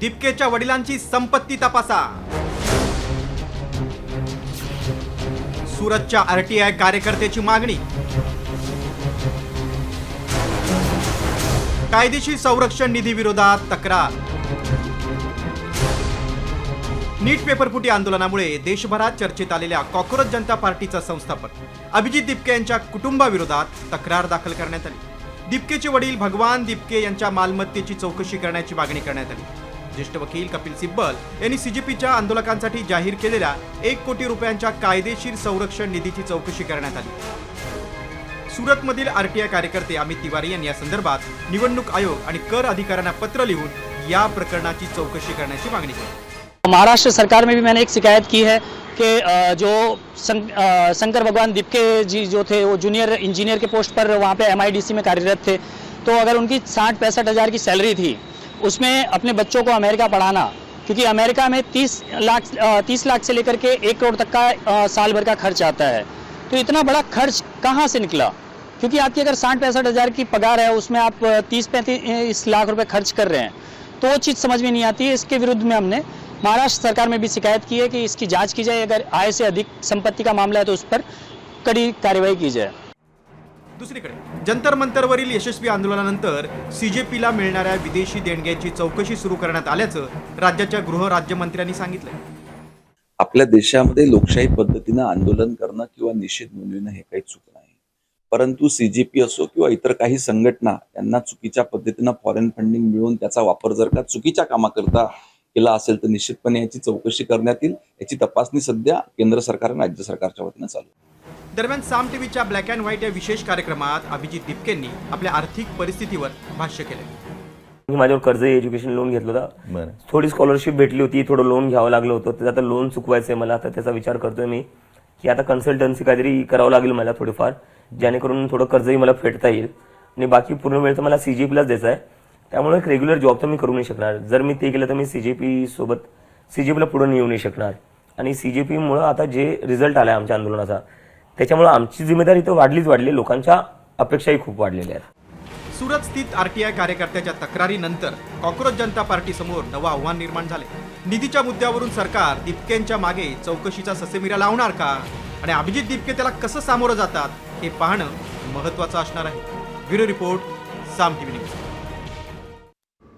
दिपकेच्या वडिलांची संपत्ती तपासा। सुरतच्या आरटीआय कार्यकर्त्याची मागणी। कायदेशीर संरक्षण निधी विरोधात तक्रार। नीट पेपरफुटी आंदोलनामुळे देशभरात चर्चेत आलेल्या कॉकरोच जनता पार्टीचा संस्थापक अभिजित दिपके यांच्या कुटुंबाविरोधात तक्रार दाखल करण्यात आली। दिपकेचे वडील भगवान दिपके यांच्या मालमत्तेची चौकशी करण्याची मागणी करण्यात आली। ज्येष्ठ वकील कपिल सिब्बल यांनी सीजेपीच्या आंदोलकांसाठी जाहीर केलेल्या 1 कोटी रुपयांच्या कायदेशीर संरक्षण निधीची चौकशी करण्यात आली। सुरतमधील आरटीआय कार्यकर्ते अमित तिवारी यांनी या संदर्भात निवडणूक आयोग आणि कर अधिकाऱ्यांना पत्र लिहून या प्रकरणाची चौकशी करण्याची मागणी केली। महाराष्ट्र सरकार में भी मैंने एक शिकायत की है कि जो शंकर भगवान दिपके जी जो थे वो जूनियर इंजीनियर के पोस्ट पर वहाँ पे MIDC में कार्यरत थे, तो अगर उनकी 60-65 हज़ार की सैलरी थी, उसमें अपने बच्चों को अमेरिका पढ़ाना, क्योंकि अमेरिका में 30 लाख से लेकर के 1 करोड़ तक का साल भर का खर्च आता है, तो इतना बड़ा खर्च कहाँ से निकला? क्योंकि आपकी अगर 60-65 हज़ार की पगार है, उसमें आप 30-35 लाख रुपए खर्च कर रहे हैं, तो वो चीज़ समझ में नहीं आती है। इसके विरुद्ध में हमने महाराष्ट्र सरकार में भी शिकायत की है कि इसकी जांच की जाए, अगर आय से अधिक संपत्ति का मामला है तो उस पर कड़ी कार्यवाही की जाए। दुसरीकडे जंतर मंतरवरील यशस्वी आंदोलनानंतर सीजेपीला मिळणाऱ्या विदेशी देणग्यांची चौकशी सुरू करण्यात आल्याचं राज्याच्या गृह राज्यमंत्र्यांनी सांगितलं। आपल्या देशामध्ये लोकशाही पद्धतीने आंदोलन करणं किंवा निषेध नोंदविणं हे काही चूक नाही, परंतु सीजेपी असो किंवा इतर काही संघटना यांना चुकीच्या पद्धतीने फॉरेन फंडिंग मिळवून त्याचा वापर जर का चुकीच्या कामाकरता केला असेल तर निश्चितपणे याची चौकशी करण्यात येईल। याची तपासणी सध्या केंद्र सरकार आणि राज्य सरकारच्या वतीने चालू आहे। दरम्यान साम टीव्हीच्या ब्लॅक अँड व्हाईट या विशेष कार्यक्रमात अभिजित दिपकेंनी आपल्या आर्थिक परिस्थितीवर भाष्य केले। मी माझ्यावर कर्ज एज्युकेशन लोन घेतलं होतं, थोडी स्कॉलरशिप भेटली होती, थोडं लोन घ्यावं लागलं होतं, तर आता लोन चुकवायचंय मला। आता त्याचा विचार करतोय मी की आता कन्सल्टन्सी काहीतरी करावं लागेल मला थोडीफार, जेणेकरून थोडं कर्जही मला फेडता येईल आणि बाकी पूर्ण वेळ तर मला सीजेपीलाच द्यायचा आहे। त्यामुळे एक रेग्युलर जॉब तर मी करू नाही शकणार। जर मी ते केलं तर मी सीजेपीला पुढे येऊ नाही शकणार आणि सीजेपीमुळे आता जे रिझल्ट आलाय आमच्या आंदोलनाचा, त्याच्यामुळे आमची जिम्मेदारी तर वाढली, लोकांच्या अपेक्षाही खूप वाढलेल्या आहेत। सुरत स्थित आरटीआय कार्यकर्त्याच्या तक्रारीनंतर कॉकरोच जनता पार्टी समोर नवं आव्हान निर्माण झाले। निधीच्या मुद्द्यावरून सरकार दिपकेंच्या मागे चौकशीचा ससेमिरा लावणार का आणि अभिजित दिपके त्याला कसं सामोरं जातात हे पाहणं महत्त्वाचं असणार आहे। ब्युरो रिपोर्ट, साम टीव्ही न्यूज।